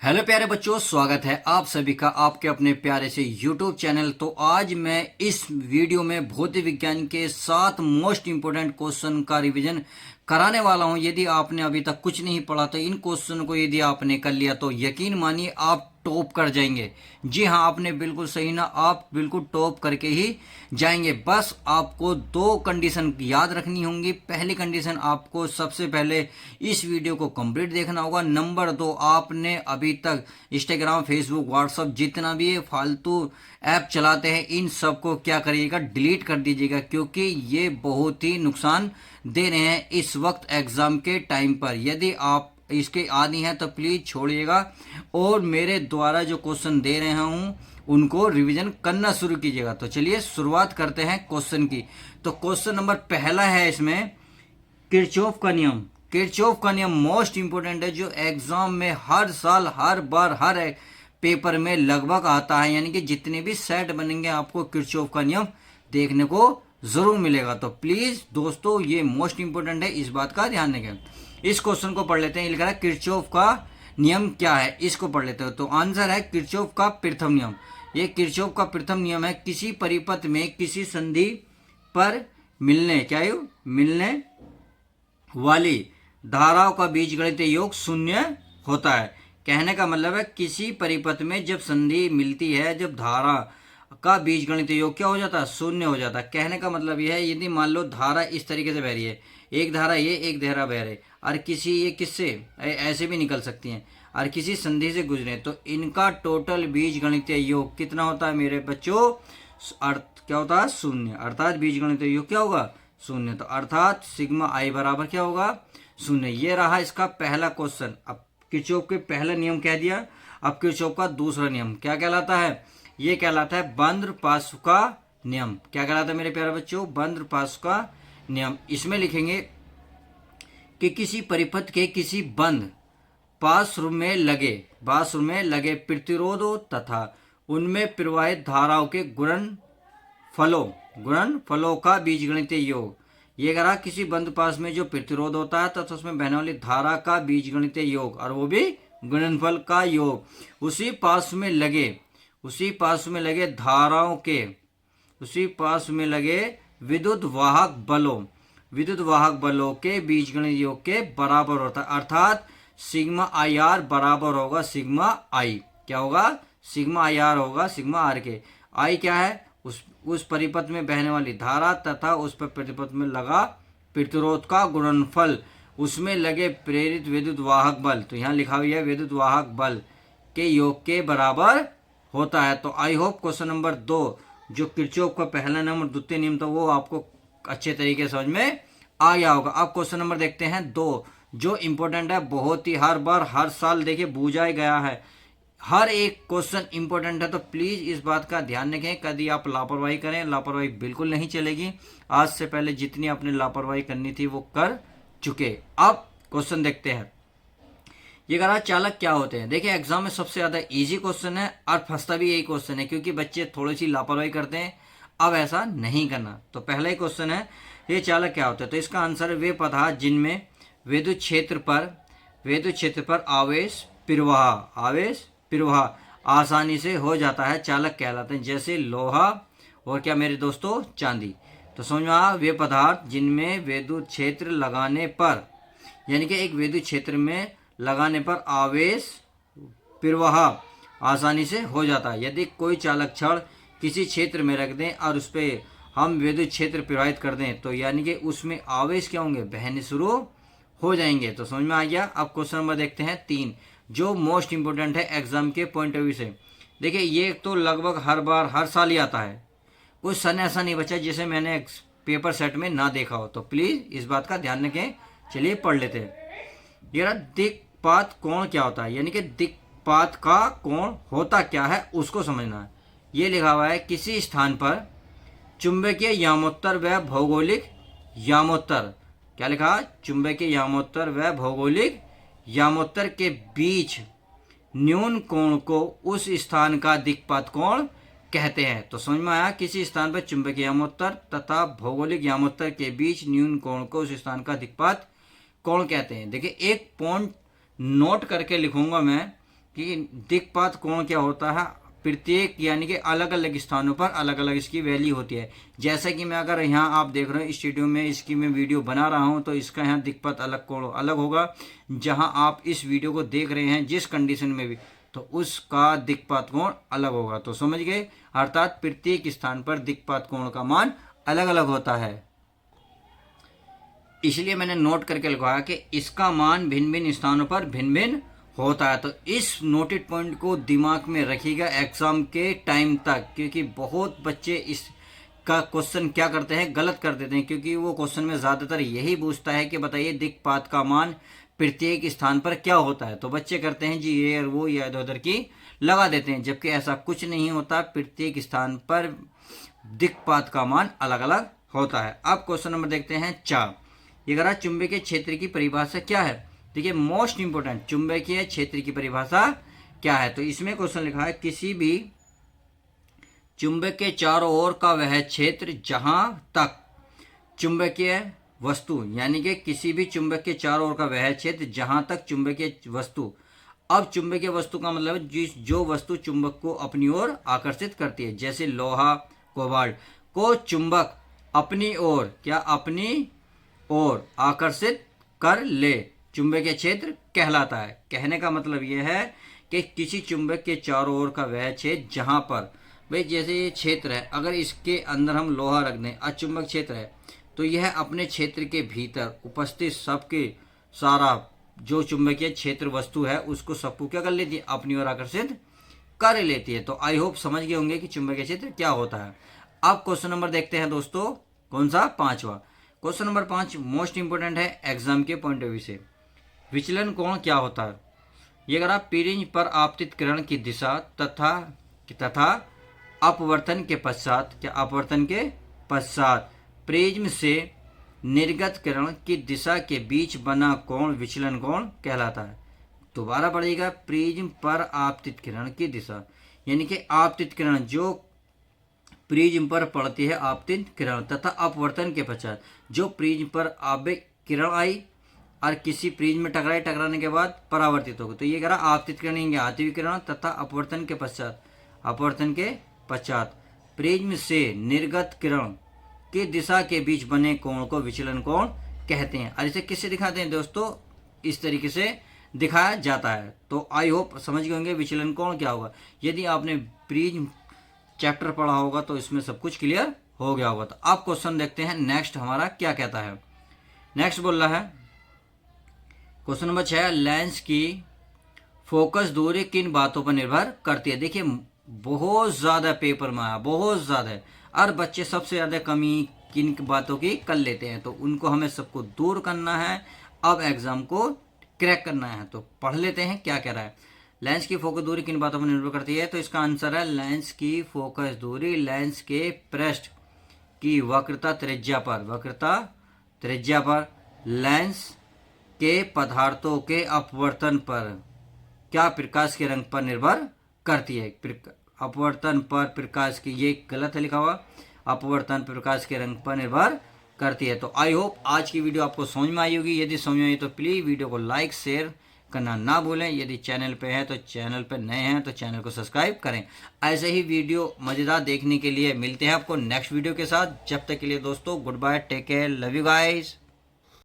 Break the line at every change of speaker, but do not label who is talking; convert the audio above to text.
Hello प्यारे बच्चों, स्वागत है आप सभी का आपके अपने प्यारे से YouTube चैनल। तो आज मैं इस वीडियो में भौतिक विज्ञान के 7 मोस्ट इंपोर्टेंट क्वेश्चन का रिवीजन कराने वाला हूं। यदि आपने अभी तक कुछ नहीं पढ़ा तो इन क्वेश्चन को यदि आपने कर लिया तो यकीन मानिए आप टॉप कर जाएंगे। जी हाँ, आपने बिल्कुल सही ना, आप बिल्कुल टॉप करके ही जाएंगे। बस आपको 2 कंडीशन याद रखनी होंगी। पहली कंडीशन, आपको सबसे पहले इस वीडियो को कंप्लीट देखना होगा। नंबर 2, आपने अभी तक इंस्टाग्राम, फेसबुक, व्हाट्सअप जितना भी फालतू ऐप चलाते हैं इन सबको क्या करिएगा, डिलीट कर दीजिएगा, क्योंकि ये बहुत ही नुकसान दे रहे हैं इस वक्त एग्जाम के टाइम पर। यदि आप इसके आदी हैं तो प्लीज छोड़िएगा और मेरे द्वारा जो क्वेश्चन दे रहा हूं उनको रिवीजन करना शुरू कीजिएगा। तो चलिए शुरुआत करते हैं क्वेश्चन की। तो क्वेश्चन नंबर पहला है इसमें किरचॉफ का नियम। किरचॉफ का नियम मोस्ट इंपोर्टेंट है, जो एग्जाम में हर साल, हर बार, हर एक पेपर में लगभग आता है। यानी कि जितने भी सेट बनेंगे आपको किरचॉफ का नियम देखने को जरूर मिलेगा। तो प्लीज दोस्तों, ये मोस्ट इंपोर्टेंट है, इस बात का ध्यान रखें। इस क्वेश्चन को पढ़ लेते हैं। लिखा है किरचॉफ का नियम क्या है, इसको पढ़ लेते हो। तो आंसर है किरचॉफ का प्रथम नियम। ये किरचॉफ का प्रथम नियम है, किसी परिपथ में किसी संधि पर मिलने वाली धाराओं का बीजगणितीय योग शून्य होता है। कहने का मतलब है किसी परिपथ में जब संधि मिलती है, जब धारा का बीजगणितीय योग क्या हो जाता है, शून्य हो जाता है। कहने का मतलब यह है, यदि मान लो धारा इस तरीके से बह रही है, एक धारा ये, एक धारा बह रही, और किसी ये किससे ऐसे भी निकल सकती हैं, और किसी संधि से गुजरे, तो इनका टोटल बीजगणितीय योग कितना होता है मेरे बच्चों? अर्थ क्या होता है? शून्य। अर्थात बीजगणितीय योग क्या होगा? शून्य। तो अर्थात सिग्मा आई बराबर क्या होगा? शून्य। ये रहा इसका पहला क्वेश्चन। अब किरचॉफ के पहला नियम कह दिया। अब किरचॉफ का दूसरा नियम क्या कहलाता है? ये कहलाता है बंद्र-पासु का नियम। क्या कहलाता है मेरे प्यारे बच्चों? बंद्र-पासु का नियम। इसमें लिखेंगे कि किसी परिपथ के किसी बंद पार्श्व में लगे प्रतिरोधों तथा उनमें प्रवाहित धाराओं के गुणनफलों का बीजगणितीय योग। ये कहा किसी बंद पार्श्व में जो प्रतिरोध होता है तथा उसमें बहने वाली धारा का बीजगणितीय योग, और वो भी गुणनफल का योग। उसी पार्श्व में लगे धाराओं के, उसी पार्श्व में लगे विद्युत वाहक बलों के बीजगणित योग के बराबर होता है। अर्थात सिग्मा आई आर बराबर होगा सिग्मा आई। क्या होगा? सिग्मा आई आर होगा सिग्मा आर के। आई क्या है? उस परिपथ में बहने वाली धारा तथा उस पर परिपथ में लगा प्रतिरोध का गुणनफल, उसमें लगे प्रेरित विद्युत वाहक बल, तो यहाँ लिखा हुआ है विद्युत वाहक बल के योग के बराबर होता है। तो आई होप क्वेश्चन नंबर 2 जो किरचॉफ का पहला नियम और द्वितीय नियम था वो आपको अच्छे तरीके से समझ में आ गया होगा। अब क्वेश्चन नंबर देखते हैं 2, जो इंपॉर्टेंट है, बहुत ही हर बार हर साल देखिए पूछा गया है। हर एक क्वेश्चन इंपॉर्टेंट है, तो प्लीज इस बात का ध्यान रखें। कभी आप लापरवाही करें, लापरवाही बिल्कुल नहीं चलेगी। आज से पहले जितनी आपने लापरवाही करनी थी वो कर चुके। अब क्वेश्चन देखते हैं। ये कह रहा चालक क्या होते हैं। देखिए एग्जाम में सबसे ज्यादा इजी क्वेश्चन है और फंसता भी यही क्वेश्चन है, क्योंकि बच्चे थोड़ी सी लापरवाही करते हैं। अब ऐसा नहीं करना। तो पहला ही क्वेश्चन है, ये चालक क्या होते हैं। तो इसका आंसर है वे पदार्थ जिनमें विद्युत क्षेत्र पर आवेश प्रवाह आसानी से हो जाता है, चालक कहलाते हैं। जैसे लोहा और क्या मेरे दोस्तों, चांदी। तो समझ में आया, वे पदार्थ जिनमें विद्युत क्षेत्र लगाने पर, यानी कि एक विद्युत क्षेत्र में लगाने पर आवेश प्रवाह आसानी से हो जाता है। यदि कोई चालक छड़ किसी क्षेत्र में रख दें और उस पर हम विद्युत क्षेत्र प्रवाहित कर दें, तो यानी कि उसमें आवेश क्या होंगे, बहने शुरू हो जाएंगे। तो समझ में आ गया। अब क्वेश्चन नंबर देखते हैं 3, जो मोस्ट इंपोर्टेंट है एग्जाम के पॉइंट ऑफ व्यू से। देखिए ये तो लगभग हर बार हर साल ही आता है, कोई सन ऐसा नहीं बचा जिसे मैंने पेपर सेट में ना देखा हो। तो प्लीज इस बात का ध्यान रखें। चलिए पढ़ लेते हैं। ये दिक्पात कोण क्या होता है, यानी कि दिक्पात का कोण होता क्या है उसको समझना है। ये लिखा हुआ है किसी स्थान पर चुंबकीय यामोत्तर व भौगोलिक यामोत्तर, क्या लिखा? चुंबकीय यामोत्तर व भौगोलिक यामोत्तर के बीच न्यून कोण को उस स्थान का दिक्पात कोण कहते हैं। तो समझ में आया, किसी स्थान पर चुंबकीय यामोत्तर तथा भौगोलिक यामोत्तर के बीच न्यून कोण को उस स्थान का दिक्पात कोण कहते हैं। देखिए एक पॉइंट नोट करके लिखूंगा मैं कि दिक्पात कोण क्या होता है, प्रत्येक यानी कि अलग अलग स्थानों पर अलग अलग इसकी वैल्यू होती है। जैसे कि मैं अगर यहाँ आप देख रहे हो स्टूडियो में इसकी मैं वीडियो बना रहा हूँ, तो इसका यहाँ दिक्पात अलग कोण अलग होगा। जहाँ आप इस वीडियो को देख रहे हैं जिस कंडीशन में भी, तो उसका दिक्पात कोण अलग होगा। तो समझ गए, अर्थात प्रत्येक स्थान पर दिक्पात कोण का मान अलग अलग होता है। इसलिए मैंने नोट करके लिखवाया कि इसका मान भिन्न भिन्न स्थानों पर भिन्न भिन्न होता है। तो इस नोटेड पॉइंट को दिमाग में रखिएगा एग्जाम के टाइम तक, क्योंकि बहुत बच्चे इस का क्वेश्चन क्या करते हैं, गलत कर देते हैं। क्योंकि वो क्वेश्चन में ज्यादातर यही पूछता है कि बताइए दिक्पात का मान प्रत्येक स्थान पर क्या होता है। तो बच्चे करते हैं जी ये और वो या इधर उधर की लगा देते हैं, जबकि ऐसा कुछ नहीं होता। प्रत्येक स्थान पर दिक्पात का मान अलग अलग होता है। अब क्वेश्चन नंबर देखते हैं 4। ये कह रहा चुंबकीय क्षेत्र की परिभाषा क्या है। देखिए मोस्ट इंपोर्टेंट, चुंबकीय क्षेत्र की परिभाषा क्या है। तो इसमें क्वेश्चन लिखा है किसी भी चुंबक के चारों ओर का वह क्षेत्र जहां तक चुंबकीय वस्तु, यानी कि किसी भी चुंबक के चारों ओर का वह क्षेत्र जहां तक चुंबकीय वस्तु। अब चुंबकीय वस्तु का मतलब जो वस्तु चुंबक को अपनी ओर आकर्षित करती है। जैसे लोहा, कोबाल्ट को चुंबक अपनी ओर अपनी ओर आकर्षित कर ले, चुंबकीय क्षेत्र कहलाता है। कहने का मतलब यह है कि किसी चुंबक के चारों ओर का वह क्षेत्र जहां पर, भाई जैसे ये क्षेत्र है, अगर इसके अंदर हम लोहा रख दें, अचुंबक क्षेत्र है, तो यह अपने क्षेत्र के भीतर उपस्थित सबके सारा जो चुंबकीय क्षेत्र वस्तु है उसको सबको क्या कर लेती है, अपनी ओर आकर्षित कर लेती है। तो आई होप समझ गए होंगे कि चुंबकीय क्षेत्र क्या होता है। अब क्वेश्चन नंबर देखते हैं दोस्तों, कौन सा, 5वां। क्वेश्चन नंबर 5 मोस्ट इंपोर्टेंट है एग्जाम के पॉइंट ऑफ व्यू से। विचलन कोण क्या होता है। ये अगर आप प्रिज्म पर आपतित किरण की दिशा तथा अपवर्तन के पश्चात, क्या अपवर्तन के पश्चात प्रिज्म से निर्गत किरण की दिशा के बीच बना कोण विचलन कोण कहलाता है। दोबारा पढ़िएगा, प्रिज्म पर आपतित किरण की दिशा, यानी कि आपतित किरण जो प्रिज्म पर पड़ती है, आपतित किरण, तथा अपवर्तन के पश्चात जो प्रिज्म पर आवेग किरण आई और किसी प्रिज्म में टकराई, टकराने के बाद परावर्तित होगी। तो ये कह रहा आपतित किरण आती हुई किरण तथा अपवर्तन के पश्चात प्रिज्म से निर्गत किरण की दिशा के बीच बने कोण को विचलन कोण कहते हैं। और इसे किससे दिखाते हैं दोस्तों, इस तरीके से दिखाया जाता है। तो आई होप समझ गए होंगे विचलन कोण क्या होगा। यदि आपने प्रिज्म चैप्टर पढ़ा होगा तो इसमें सब कुछ क्लियर हो गया होगा। तो अब क्वेश्चन देखते हैं नेक्स्ट हमारा क्या कहता है। नेक्स्ट बोल रहा है क्वेश्चन नंबर 6, लेंस की फोकस दूरी किन बातों पर निर्भर करती है। देखिए बहुत ज्यादा पेपर में आया, बहुत ज्यादा है, और बच्चे सबसे ज्यादा कमी किन बातों की कर लेते हैं, तो उनको हमें सबको दूर करना है। अब एग्जाम को क्रैक करना है, तो पढ़ लेते हैं क्या कह रहा है। लेंस की फोकस दूरी किन बातों पर निर्भर करती है। तो इसका आंसर है लेंस की फोकस दूरी लेंस के पृष्ठ की वक्रता त्रिज्या पर, लेंस के पदार्थों के अपवर्तन पर, क्या प्रकाश के रंग पर निर्भर करती है। अपवर्तन पर प्रकाश की, ये गलत है लिखा हुआ, अपवर्तन प्रकाश के रंग पर निर्भर करती है। तो आई होप आज की वीडियो आपको समझ में आई होगी। यदि समझ में आई तो प्लीज वीडियो को लाइक शेयर करना ना भूलें। यदि चैनल पे हैं तो चैनल पे नए हैं तो चैनल को सब्सक्राइब करें। ऐसे ही वीडियो मजेदार देखने के लिए मिलते हैं आपको नेक्स्ट वीडियो के साथ। जब तक के लिए दोस्तों good bye, take care, love you guys.